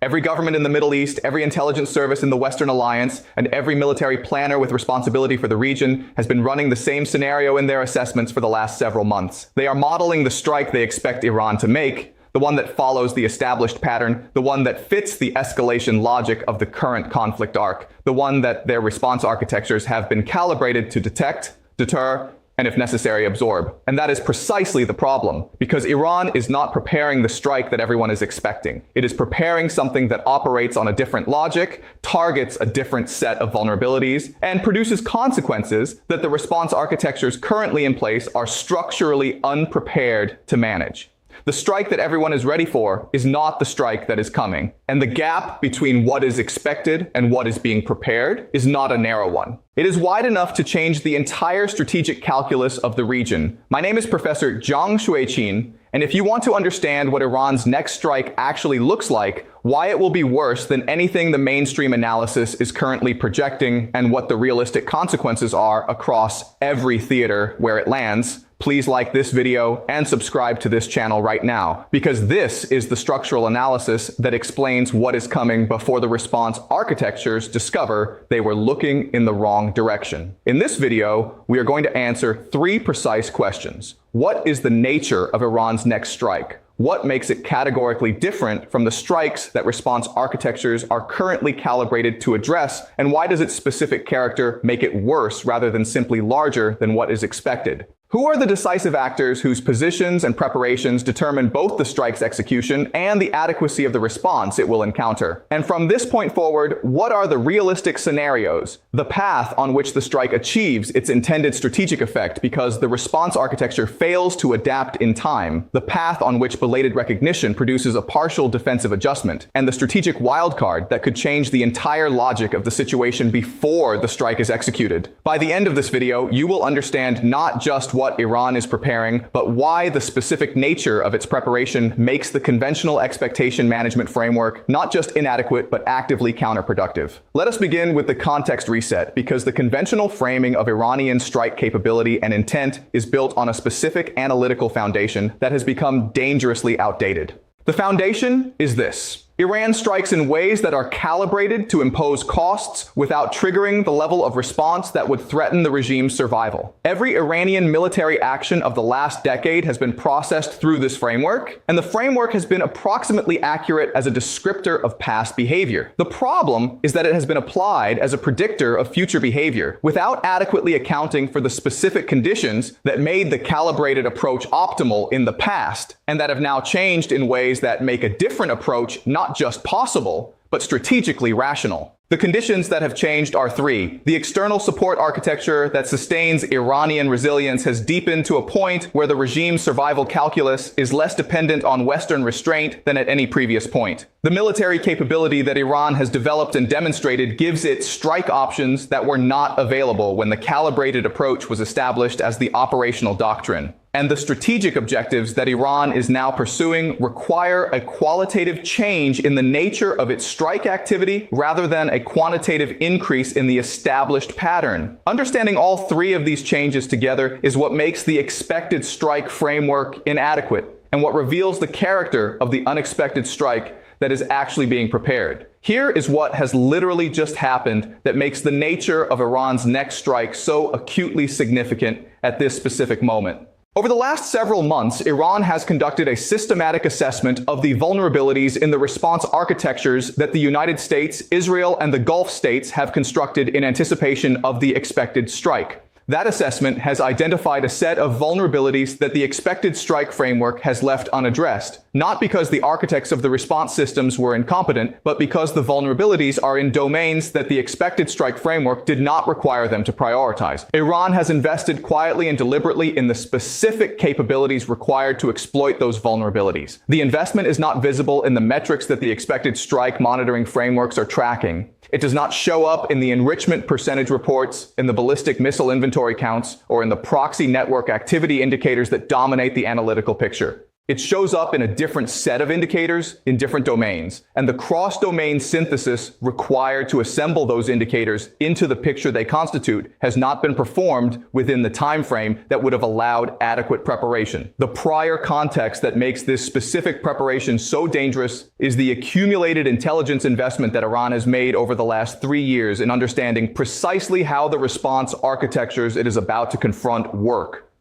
Every government in the Middle East, every intelligence service in the Western Alliance, and every military planner with responsibility for the region has been running the same scenario in their assessments for the last several months. They are modeling the strike they expect Iran to make, the one that follows the established pattern, the one that fits the escalation logic of the current conflict arc, the one that their response architectures have been calibrated to detect, deter, and if necessary, absorb. And that is precisely the problem, because Iran is not preparing the strike that everyone is expecting. It is preparing something that operates on a different logic, targets a different set of vulnerabilities, and produces consequences that the response architectures currently in place are structurally unprepared to manage. The strike that everyone is ready for is not the strike that is coming, and the gap between what is expected and what is being prepared is not a narrow one. It is wide enough to change the entire strategic calculus of the region. My name is Professor Jiang Xueqin, and if you want to understand what Iran's next strike actually looks like, why it will be worse than anything the mainstream analysis is currently projecting, and what the realistic consequences are across every theater where it lands, please like this video and subscribe to this channel right now, because this is the structural analysis that explains what is coming before the response architectures discover they were looking in the wrong direction. In this video, we are going to answer 3 precise questions. What is the nature of Iran's next strike? What makes it categorically different from the strikes that response architectures are currently calibrated to address? And why does its specific character make it worse rather than simply larger than what is expected? Who are the decisive actors whose positions and preparations determine both the strike's execution and the adequacy of the response it will encounter? And from this point forward, what are the realistic scenarios, the path on which the strike achieves its intended strategic effect because the response architecture fails to adapt in time, the path on which belated recognition produces a partial defensive adjustment, and the strategic wildcard that could change the entire logic of the situation before the strike is executed? By the end of this video, you will understand not just what Iran is preparing, but why the specific nature of its preparation makes the conventional expectation management framework not just inadequate, but actively counterproductive. Let us begin with the context reset, because the conventional framing of Iranian strike capability and intent is built on a specific analytical foundation that has become dangerously outdated. The foundation is this: Iran strikes in ways that are calibrated to impose costs without triggering the level of response that would threaten the regime's survival. Every Iranian military action of the last decade has been processed through this framework, and the framework has been approximately accurate as a descriptor of past behavior. The problem is that it has been applied as a predictor of future behavior, without adequately accounting for the specific conditions that made the calibrated approach optimal in the past, and that have now changed in ways that make a different approach not just possible, but strategically rational. The conditions that have changed are 3. The external support architecture that sustains Iranian resilience has deepened to a point where the regime's survival calculus is less dependent on Western restraint than at any previous point. The military capability that Iran has developed and demonstrated gives it strike options that were not available when the calibrated approach was established as the operational doctrine. And the strategic objectives that Iran is now pursuing require a qualitative change in the nature of its strike activity rather than a quantitative increase in the established pattern. Understanding all 3 of these changes together is what makes the expected strike framework inadequate, and what reveals the character of the unexpected strike that is actually being prepared. Here is what has literally just happened that makes the nature of Iran's next strike so acutely significant at this specific moment. Over the last several months, Iran has conducted a systematic assessment of the vulnerabilities in the response architectures that the United States, Israel, and the Gulf states have constructed in anticipation of the expected strike. That assessment has identified a set of vulnerabilities that the expected strike framework has left unaddressed, not because the architects of the response systems were incompetent, but because the vulnerabilities are in domains that the expected strike framework did not require them to prioritize. Iran has invested quietly and deliberately in the specific capabilities required to exploit those vulnerabilities. The investment is not visible in the metrics that the expected strike monitoring frameworks are tracking. It does not show up in the enrichment percentage reports, in the ballistic missile inventory counts, or in the proxy network activity indicators that dominate the analytical picture. It shows up in a different set of indicators in different domains, and the cross-domain synthesis required to assemble those indicators into the picture they constitute has not been performed within the time frame that would have allowed adequate preparation. The prior context that makes this specific preparation so dangerous is the accumulated intelligence investment that Iran has made over the last 3 years in understanding precisely how the response architectures it is about to confront work,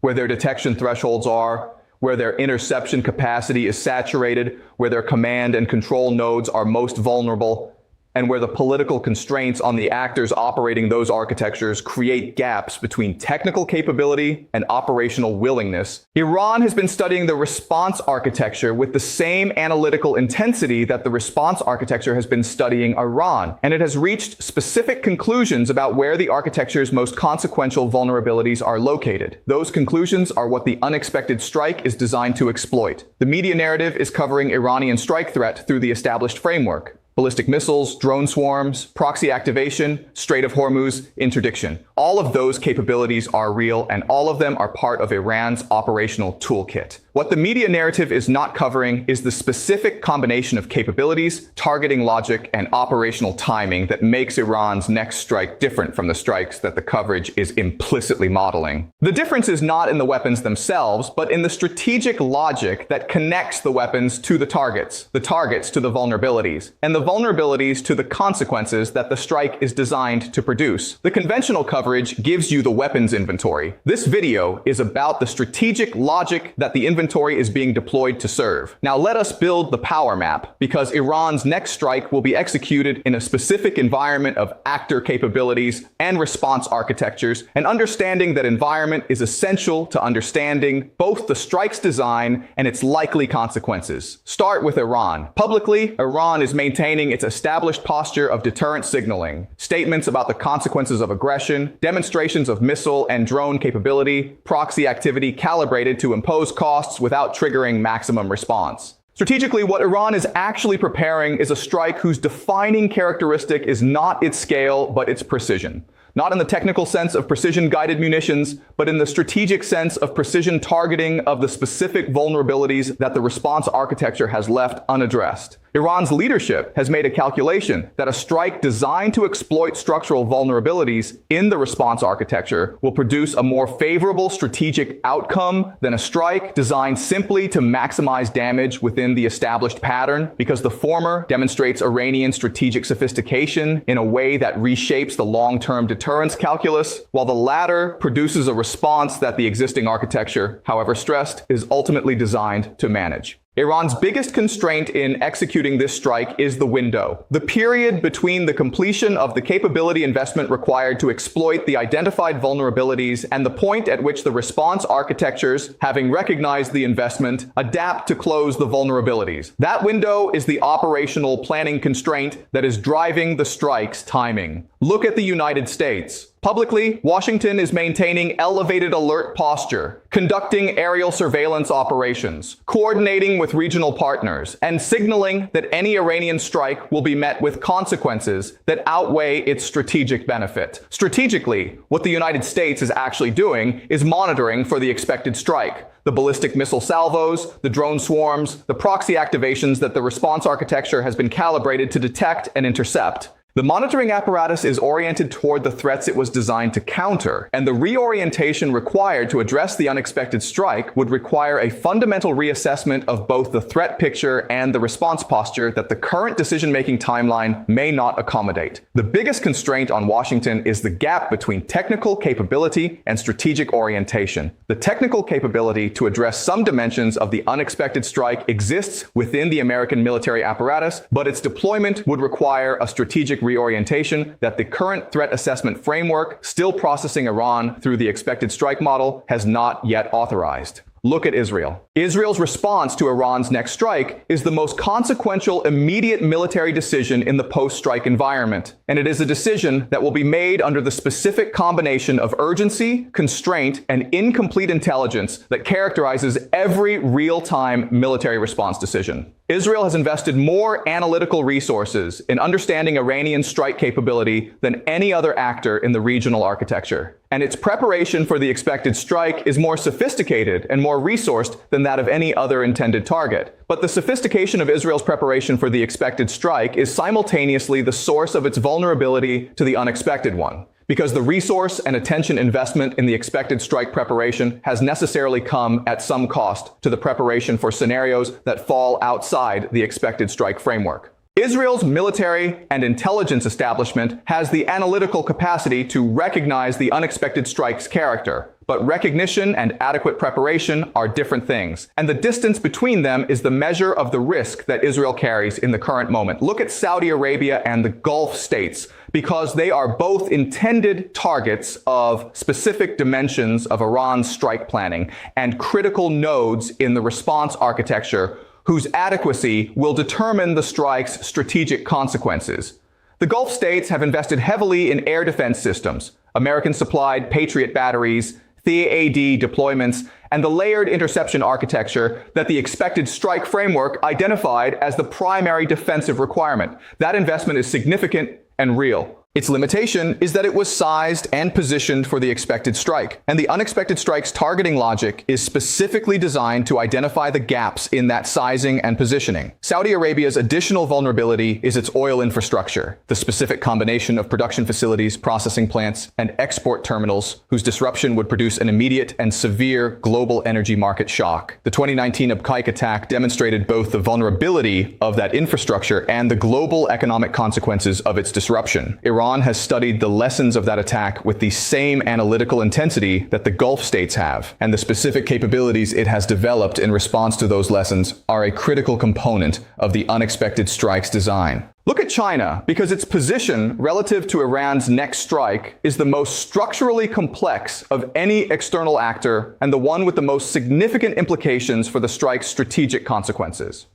where their detection thresholds are, where their interception capacity is saturated, where their command and control nodes are most vulnerable, and where the political constraints on the actors operating those architectures create gaps between technical capability and operational willingness. Iran has been studying the response architecture with the same analytical intensity that the response architecture has been studying Iran, and it has reached specific conclusions about where the architecture's most consequential vulnerabilities are located. Those conclusions are what the unexpected strike is designed to exploit. The media narrative is covering Iranian strike threat through the established framework: ballistic missiles, drone swarms, proxy activation, Strait of Hormuz interdiction. All of those capabilities are real, and all of them are part of Iran's operational toolkit. What the media narrative is not covering is the specific combination of capabilities, targeting logic, and operational timing that makes Iran's next strike different from the strikes that the coverage is implicitly modeling. The difference is not in the weapons themselves, but in the strategic logic that connects the weapons to the targets to the vulnerabilities, and the vulnerabilities to the consequences that the strike is designed to produce. The conventional coverage gives you the weapons inventory. This video is about the strategic logic that the inventory is being deployed to serve. Now let us build the power map, because Iran's next strike will be executed in a specific environment of actor capabilities and response architectures, and understanding that environment is essential to understanding both the strike's design and its likely consequences. Start with Iran. Publicly, Iran is maintaining its established posture of deterrent signaling. Statements about the consequences of aggression, demonstrations of missile and drone capability, proxy activity calibrated to impose costs without triggering maximum response. Strategically, what Iran is actually preparing is a strike whose defining characteristic is not its scale, but its precision. Not in the technical sense of precision-guided munitions, but in the strategic sense of precision targeting of the specific vulnerabilities that the response architecture has left unaddressed. Iran's leadership has made a calculation that a strike designed to exploit structural vulnerabilities in the response architecture will produce a more favorable strategic outcome than a strike designed simply to maximize damage within the established pattern, because the former demonstrates Iranian strategic sophistication in a way that reshapes the long-term deterrence calculus, while the latter produces a response that the existing architecture, however stressed, is ultimately designed to manage. Iran's biggest constraint in executing this strike is the window, the period between the completion of the capability investment required to exploit the identified vulnerabilities and the point at which the response architectures, having recognized the investment, adapt to close the vulnerabilities. That window is the operational planning constraint that is driving the strike's timing. Look at the United States. Publicly, Washington is maintaining elevated alert posture, conducting aerial surveillance operations, coordinating with regional partners, and signaling that any Iranian strike will be met with consequences that outweigh its strategic benefit. Strategically, what the United States is actually doing is monitoring for the expected strike. The ballistic missile salvos, the drone swarms, the proxy activations that the response architecture has been calibrated to detect and intercept. The monitoring apparatus is oriented toward the threats it was designed to counter, and the reorientation required to address the unexpected strike would require a fundamental reassessment of both the threat picture and the response posture that the current decision-making timeline may not accommodate. The biggest constraint on Washington is the gap between technical capability and strategic orientation. The technical capability to address some dimensions of the unexpected strike exists within the American military apparatus, but its deployment would require a strategic reorientation that the current threat assessment framework, still processing Iran through the expected strike model, has not yet authorized. Look at Israel. Israel's response to Iran's next strike is the most consequential immediate military decision in the post-strike environment, and it is a decision that will be made under the specific combination of urgency, constraint, and incomplete intelligence that characterizes every real-time military response decision. Israel has invested more analytical resources in understanding Iranian strike capability than any other actor in the regional architecture. And its preparation for the expected strike is more sophisticated and more resourced than that of any other intended target. But the sophistication of Israel's preparation for the expected strike is simultaneously the source of its vulnerability to the unexpected one, because the resource and attention investment in the expected strike preparation has necessarily come at some cost to the preparation for scenarios that fall outside the expected strike framework. Israel's military and intelligence establishment has the analytical capacity to recognize the unexpected strike's character, but recognition and adequate preparation are different things, and the distance between them is the measure of the risk that Israel carries in the current moment. Look at Saudi Arabia and the Gulf states, because they are both intended targets of specific dimensions of Iran's strike planning and critical nodes in the response architecture whose adequacy will determine the strike's strategic consequences. The Gulf states have invested heavily in air defense systems, American-supplied Patriot batteries, THAAD deployments, and the layered interception architecture that the expected strike framework identified as the primary defensive requirement. That investment is significant and real. Its limitation is that it was sized and positioned for the expected strike, and the unexpected strike's targeting logic is specifically designed to identify the gaps in that sizing and positioning. Saudi Arabia's additional vulnerability is its oil infrastructure, the specific combination of production facilities, processing plants, and export terminals whose disruption would produce an immediate and severe global energy market shock. The 2019 Abqaiq attack demonstrated both the vulnerability of that infrastructure and the global economic consequences of its disruption. Iran has studied the lessons of that attack with the same analytical intensity that the Gulf states have, and the specific capabilities it has developed in response to those lessons are a critical component of the unexpected strike's design. Look at China, because its position relative to Iran's next strike is the most structurally complex of any external actor and the one with the most significant implications for the strike's strategic consequences.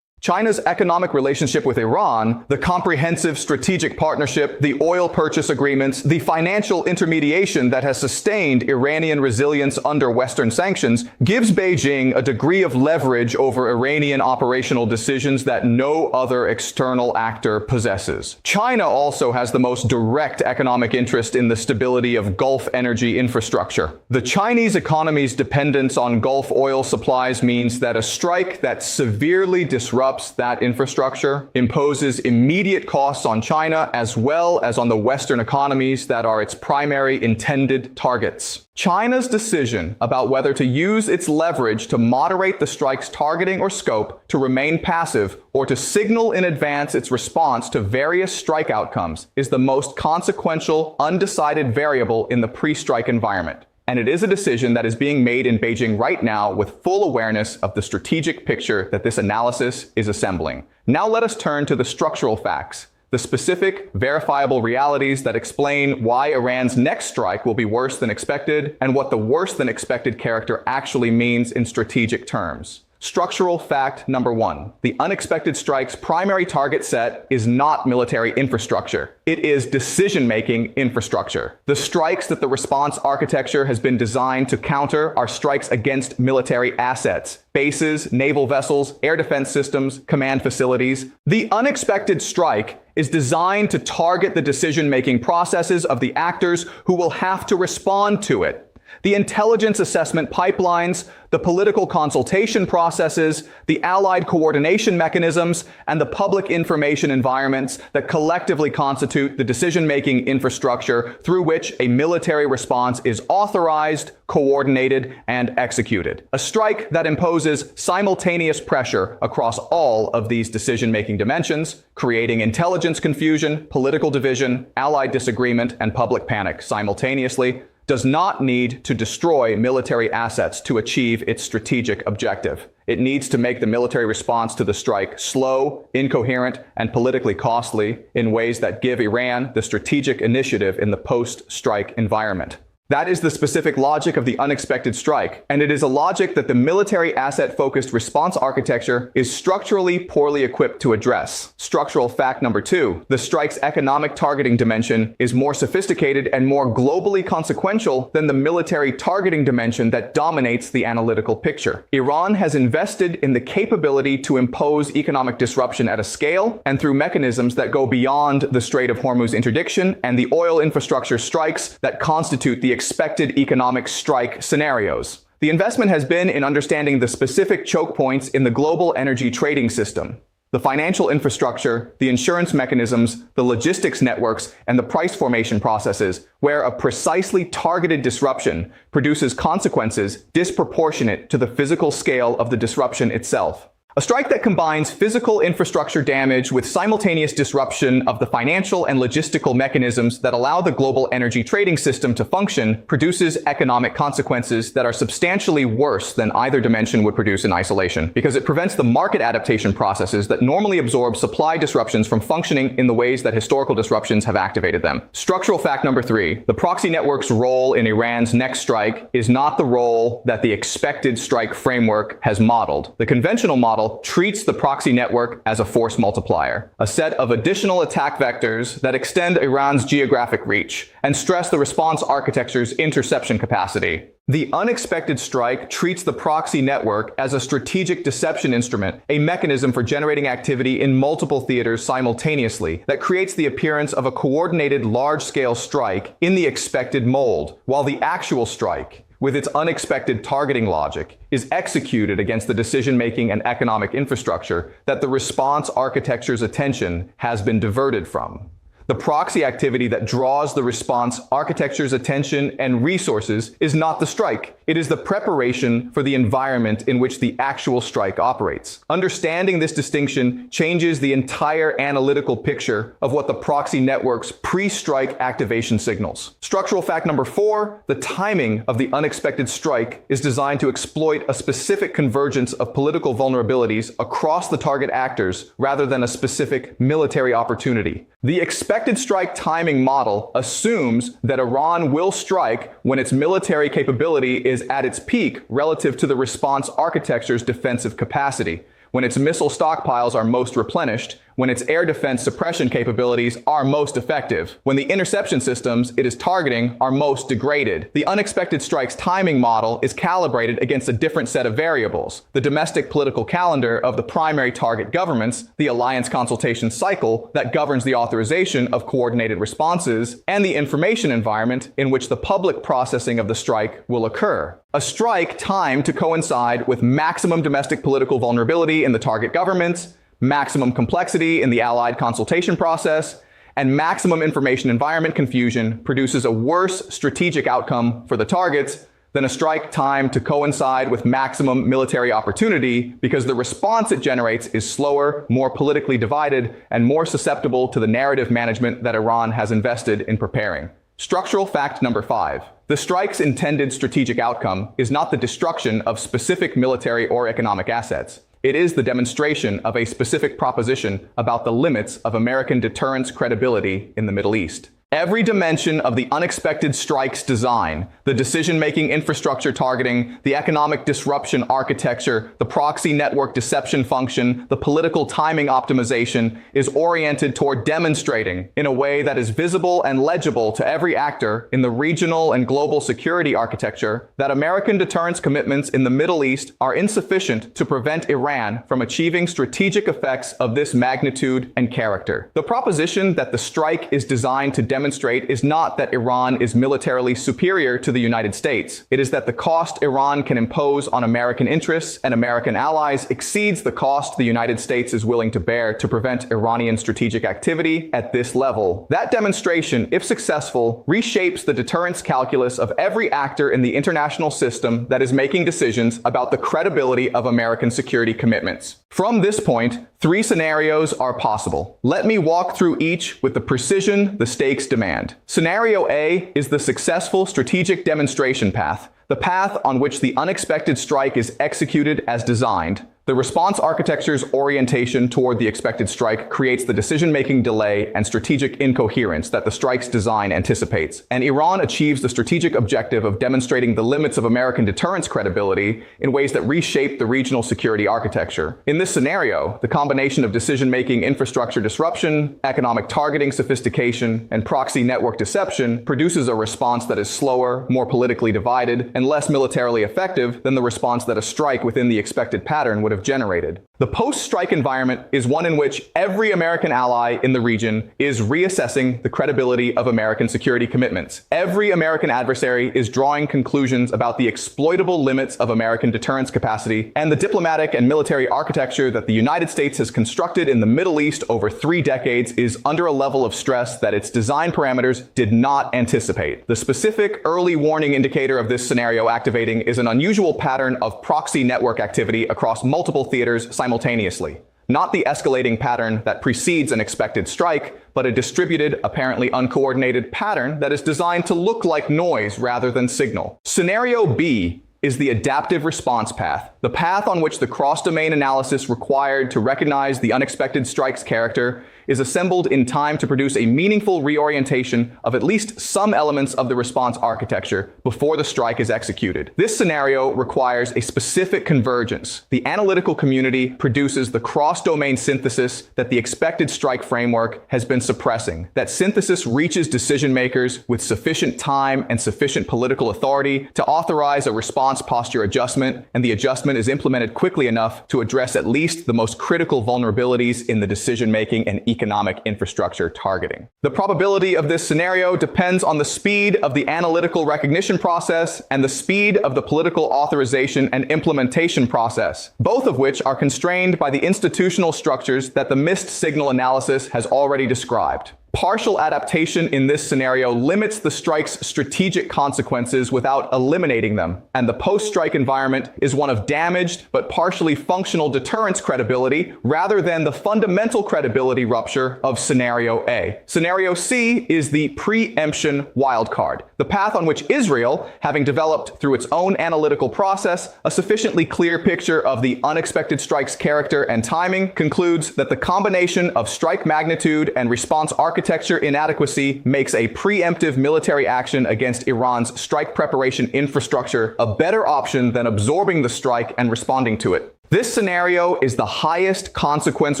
China's economic relationship with Iran, the comprehensive strategic partnership, the oil purchase agreements, the financial intermediation that has sustained Iranian resilience under Western sanctions, gives Beijing a degree of leverage over Iranian operational decisions that no other external actor possesses. China also has the most direct economic interest in the stability of Gulf energy infrastructure. The Chinese economy's dependence on Gulf oil supplies means that a strike that severely disrupts that infrastructure imposes immediate costs on China as well as on the Western economies that are its primary intended targets. China's decision about whether to use its leverage to moderate the strike's targeting or scope, to remain passive, or to signal in advance its response to various strike outcomes is the most consequential, undecided variable in the pre-strike environment. And it is a decision that is being made in Beijing right now with full awareness of the strategic picture that this analysis is assembling. Now let us turn to the structural facts, the specific, verifiable realities that explain why Iran's next strike will be worse than expected and what the worse than expected character actually means in strategic terms. Structural fact number 1. The unexpected strike's primary target set is not military infrastructure. It is decision-making infrastructure. The strikes that the response architecture has been designed to counter are strikes against military assets, bases, naval vessels, air defense systems, command facilities. The unexpected strike is designed to target the decision-making processes of the actors who will have to respond to it. The intelligence assessment pipelines, the political consultation processes, the allied coordination mechanisms, and the public information environments that collectively constitute the decision-making infrastructure through which a military response is authorized, coordinated, and executed. A strike that imposes simultaneous pressure across all of these decision-making dimensions, creating intelligence confusion, political division, allied disagreement, and public panic simultaneously, does not need to destroy military assets to achieve its strategic objective. It needs to make the military response to the strike slow, incoherent, and politically costly in ways that give Iran the strategic initiative in the post-strike environment. That is the specific logic of the unexpected strike, and it is a logic that the military asset-focused response architecture is structurally poorly equipped to address. Structural fact number 2, the strike's economic targeting dimension is more sophisticated and more globally consequential than the military targeting dimension that dominates the analytical picture. Iran has invested in the capability to impose economic disruption at a scale and through mechanisms that go beyond the Strait of Hormuz interdiction and the oil infrastructure strikes that constitute the expected economic strike scenarios. The investment has been in understanding the specific choke points in the global energy trading system. The financial infrastructure, the insurance mechanisms, the logistics networks, and the price formation processes, where a precisely targeted disruption produces consequences disproportionate to the physical scale of the disruption itself. A strike that combines physical infrastructure damage with simultaneous disruption of the financial and logistical mechanisms that allow the global energy trading system to function produces economic consequences that are substantially worse than either dimension would produce in isolation, because it prevents the market adaptation processes that normally absorb supply disruptions from functioning in the ways that historical disruptions have activated them. Structural fact number 3, the proxy network's role in Iran's next strike is not the role that the expected strike framework has modeled. The conventional model treats the proxy network as a force multiplier, a set of additional attack vectors that extend Iran's geographic reach and stress the response architecture's interception capacity. The unexpected strike treats the proxy network as a strategic deception instrument, a mechanism for generating activity in multiple theaters simultaneously that creates the appearance of a coordinated large-scale strike in the expected mold, while the actual strike, with its unexpected targeting logic, is executed against the decision-making and economic infrastructure that the response architecture's attention has been diverted from. The proxy activity that draws the response architecture's attention and resources is not the strike. It is the preparation for the environment in which the actual strike operates. Understanding this distinction changes the entire analytical picture of what the proxy network's pre-strike activation signals. Structural fact number 4, the timing of the unexpected strike is designed to exploit a specific convergence of political vulnerabilities across the target actors rather than a specific military opportunity. The expected strike timing model assumes that Iran will strike when its military capability is at its peak relative to the response architecture's defensive capacity, when its missile stockpiles are most replenished, when its air defense suppression capabilities are most effective, when the interception systems it is targeting are most degraded. The unexpected strike's timing model is calibrated against a different set of variables: the domestic political calendar of the primary target governments, the alliance consultation cycle that governs the authorization of coordinated responses, and the information environment in which the public processing of the strike will occur. A strike timed to coincide with maximum domestic political vulnerability in the target governments, maximum complexity in the allied consultation process, and maximum information environment confusion produces a worse strategic outcome for the targets than a strike timed to coincide with maximum military opportunity, because the response it generates is slower, more politically divided, and more susceptible to the narrative management that Iran has invested in preparing. Structural fact number 5. The strike's intended strategic outcome is not the destruction of specific military or economic assets. It is the demonstration of a specific proposition about the limits of American deterrence credibility in the Middle East. Every dimension of the unexpected strike's design, the decision-making infrastructure targeting, the economic disruption architecture, the proxy network deception function, the political timing optimization, is oriented toward demonstrating, in a way that is visible and legible to every actor in the regional and global security architecture, that American deterrence commitments in the Middle East are insufficient to prevent Iran from achieving strategic effects of this magnitude and character. The proposition that the strike is designed to demonstrate is not that Iran is militarily superior to the United States. It is that the cost Iran can impose on American interests and American allies exceeds the cost the United States is willing to bear to prevent Iranian strategic activity at this level. That demonstration, if successful, reshapes the deterrence calculus of every actor in the international system that is making decisions about the credibility of American security commitments. From this point, 3 scenarios are possible. Let me walk through each with the precision the stakes demand. Scenario A is the successful strategic demonstration path, the path on which the unexpected strike is executed as designed, The response architecture's orientation toward the expected strike creates the decision-making delay and strategic incoherence that the strike's design anticipates, and Iran achieves the strategic objective of demonstrating the limits of American deterrence credibility in ways that reshape the regional security architecture. In this scenario, the combination of decision-making infrastructure disruption, economic targeting sophistication, and proxy network deception produces a response that is slower, more politically divided, and less militarily effective than the response that a strike within the expected pattern would have generated. The post-strike environment is one in which every American ally in the region is reassessing the credibility of American security commitments. Every American adversary is drawing conclusions about the exploitable limits of American deterrence capacity and the diplomatic and military architecture that the United States has constructed in the Middle East over 3 decades is under a level of stress that its design parameters did not anticipate. The specific early warning indicator of this scenario activating is an unusual pattern of proxy network activity across multiple theaters simultaneously. Not the escalating pattern that precedes an expected strike, but a distributed, apparently uncoordinated pattern that is designed to look like noise rather than signal. Scenario B is the adaptive response path, the path on which the cross-domain analysis required to recognize the unexpected strike's character is assembled in time to produce a meaningful reorientation of at least some elements of the response architecture before the strike is executed. This scenario requires a specific convergence. The analytical community produces the cross-domain synthesis that the expected strike framework has been suppressing. That synthesis reaches decision makers with sufficient time and sufficient political authority to authorize a response posture adjustment, and the adjustment is implemented quickly enough to address at least the most critical vulnerabilities in the decision-making and economic infrastructure targeting. The probability of this scenario depends on the speed of the analytical recognition process and the speed of the political authorization and implementation process, both of which are constrained by the institutional structures that the mixed signal analysis has already described. Partial adaptation in this scenario limits the strike's strategic consequences without eliminating them, and the post-strike environment is one of damaged but partially functional deterrence credibility rather than the fundamental credibility rupture of Scenario A. Scenario C is the preemption wildcard, the path on which Israel, having developed through its own analytical process a sufficiently clear picture of the unexpected strike's character and timing, concludes that the combination of strike magnitude and response architecture inadequacy makes a preemptive military action against Iran's strike preparation infrastructure a better option than absorbing the strike and responding to it. This scenario is the highest consequence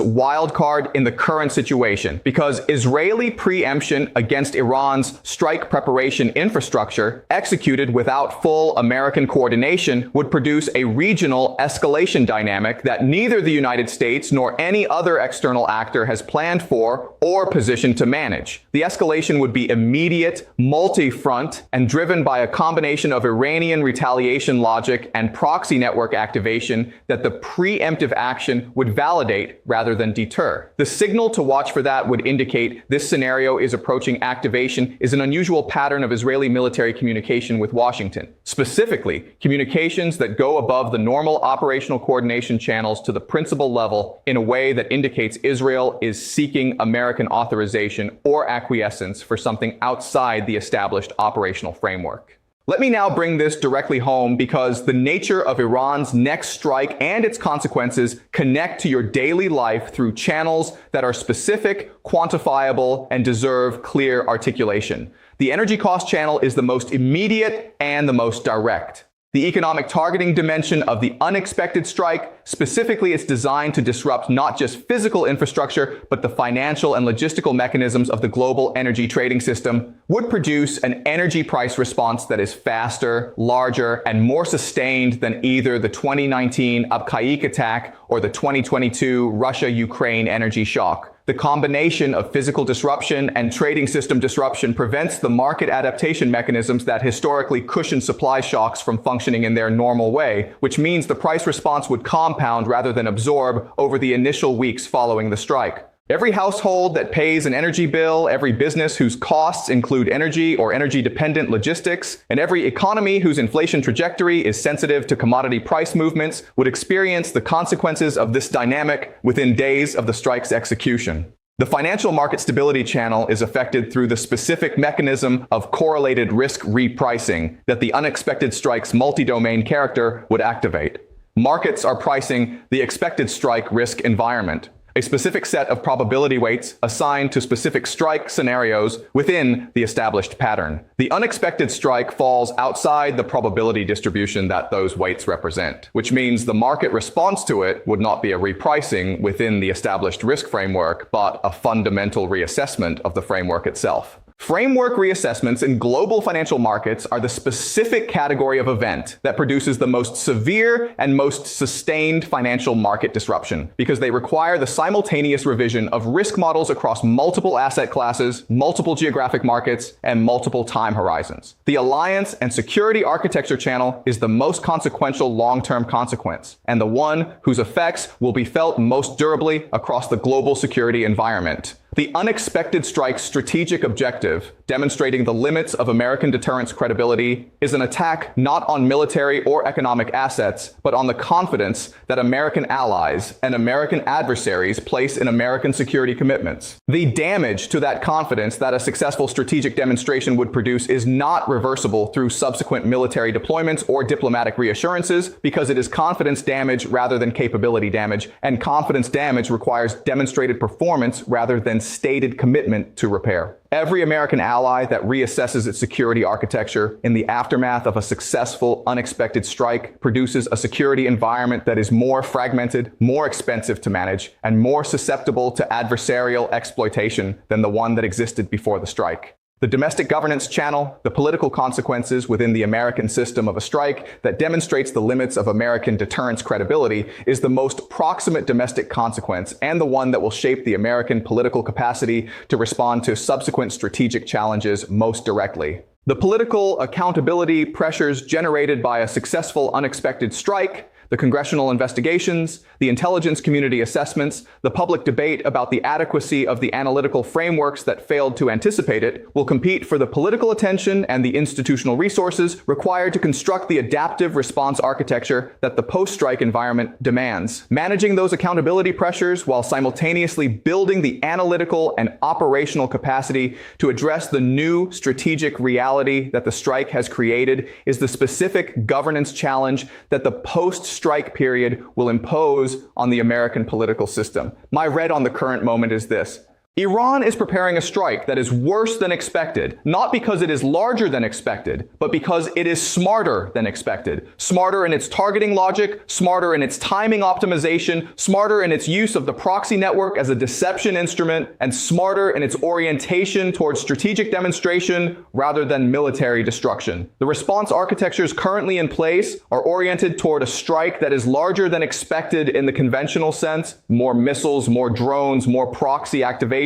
wildcard in the current situation because Israeli preemption against Iran's strike preparation infrastructure, executed without full American coordination, would produce a regional escalation dynamic that neither the United States nor any other external actor has planned for or positioned to manage. The escalation would be immediate, multi-front, and driven by a combination of Iranian retaliation logic and proxy network activation that the preemptive action would validate rather than deter. The signal to watch for that would indicate this scenario is approaching activation is an unusual pattern of Israeli military communication with Washington. Specifically, communications that go above the normal operational coordination channels to the principal level in a way that indicates Israel is seeking American authorization or acquiescence for something outside the established operational framework. Let me now bring this directly home because the nature of Iran's next strike and its consequences connect to your daily life through channels that are specific, quantifiable, and deserve clear articulation. The energy cost channel is the most immediate and the most direct. The economic targeting dimension of the unexpected strike, specifically it's designed to disrupt not just physical infrastructure, but the financial and logistical mechanisms of the global energy trading system, would produce an energy price response that is faster, larger, and more sustained than either the 2019 Abqaiq attack or the 2022 Russia-Ukraine energy shock. The combination of physical disruption and trading system disruption prevents the market adaptation mechanisms that historically cushion supply shocks from functioning in their normal way, which means the price response would compound rather than absorb over the initial weeks following the strike. Every household that pays an energy bill, every business whose costs include energy or energy-dependent logistics, and every economy whose inflation trajectory is sensitive to commodity price movements would experience the consequences of this dynamic within days of the strike's execution. The financial market stability channel is affected through the specific mechanism of correlated risk repricing that the unexpected strike's multi-domain character would activate. Markets are pricing the expected strike risk environment, a specific set of probability weights assigned to specific strike scenarios within the established pattern. The unexpected strike falls outside the probability distribution that those weights represent, which means the market response to it would not be a repricing within the established risk framework, but a fundamental reassessment of the framework itself. Framework reassessments in global financial markets are the specific category of event that produces the most severe and most sustained financial market disruption, because they require the simultaneous revision of risk models across multiple asset classes, multiple geographic markets, and multiple time horizons. The alliance and security architecture channel is the most consequential long-term consequence, and the one whose effects will be felt most durably across the global security environment. The unexpected strike's strategic objective, demonstrating the limits of American deterrence credibility, is an attack not on military or economic assets, but on the confidence that American allies and American adversaries place in American security commitments. The damage to that confidence that a successful strategic demonstration would produce is not reversible through subsequent military deployments or diplomatic reassurances, because it is confidence damage rather than capability damage, and confidence damage requires demonstrated performance rather than stated commitment to repair. Every American ally that reassesses its security architecture in the aftermath of a successful, unexpected strike produces a security environment that is more fragmented, more expensive to manage, and more susceptible to adversarial exploitation than the one that existed before the strike. The domestic governance channel, the political consequences within the American system of a strike that demonstrates the limits of American deterrence credibility, is the most proximate domestic consequence and the one that will shape the American political capacity to respond to subsequent strategic challenges most directly. The political accountability pressures generated by a successful unexpected strike, the congressional investigations, the intelligence community assessments, the public debate about the adequacy of the analytical frameworks that failed to anticipate it, will compete for the political attention and the institutional resources required to construct the adaptive response architecture that the post-strike environment demands. Managing those accountability pressures while simultaneously building the analytical and operational capacity to address the new strategic reality that the strike has created is the specific governance challenge that the post-strike period will impose on the American political system. My read on the current moment is this: Iran is preparing a strike that is worse than expected, not because it is larger than expected, but because it is smarter than expected. Smarter in its targeting logic, smarter in its timing optimization, smarter in its use of the proxy network as a deception instrument, and smarter in its orientation towards strategic demonstration rather than military destruction. The response architectures currently in place are oriented toward a strike that is larger than expected in the conventional sense: more missiles, more drones, more proxy activation,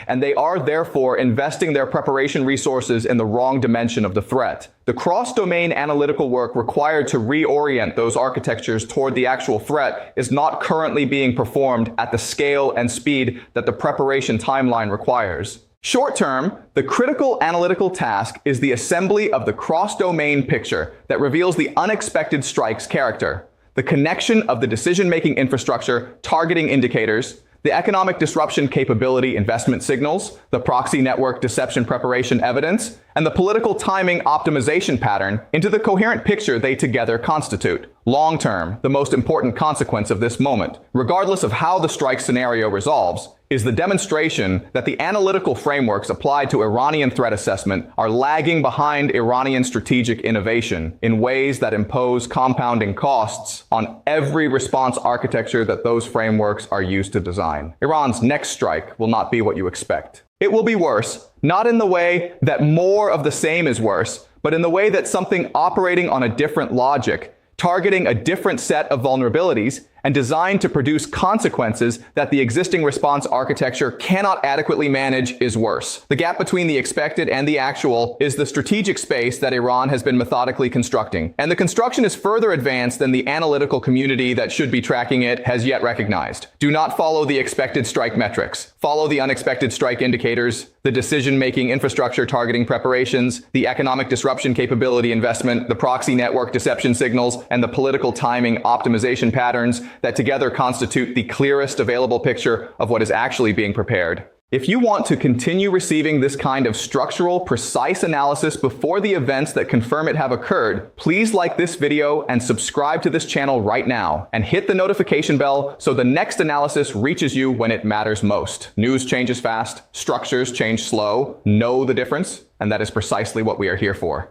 and they are therefore investing their preparation resources in the wrong dimension of the threat. The cross-domain analytical work required to reorient those architectures toward the actual threat is not currently being performed at the scale and speed that the preparation timeline requires. Short-term, the critical analytical task is the assembly of the cross-domain picture that reveals the unexpected strike's character, the connection of the decision-making infrastructure, targeting indicators, the economic disruption capability investment signals, the proxy network deception preparation evidence, and the political timing optimization pattern into the coherent picture they together constitute. Long-term, the most important consequence of this moment, regardless of how the strike scenario resolves, is the demonstration that the analytical frameworks applied to Iranian threat assessment are lagging behind Iranian strategic innovation in ways that impose compounding costs on every response architecture that those frameworks are used to design. Iran's next strike will not be what you expect. It will be worse, not in the way that more of the same is worse, but in the way that something operating on a different logic, targeting a different set of vulnerabilities, and designed to produce consequences that the existing response architecture cannot adequately manage is worse. The gap between the expected and the actual is the strategic space that Iran has been methodically constructing. And the construction is further advanced than the analytical community that should be tracking it has yet recognized. Do not follow the expected strike metrics. Follow the unexpected strike indicators, the decision-making infrastructure targeting preparations, the economic disruption capability investment, the proxy network deception signals, and the political timing optimization patterns that together constitute the clearest available picture of what is actually being prepared. If you want to continue receiving this kind of structural, precise analysis before the events that confirm it have occurred, please like this video and subscribe to this channel right now, and hit the notification bell so the next analysis reaches you when it matters most. News changes fast, structures change slow. Know the difference, and that is precisely what we are here for.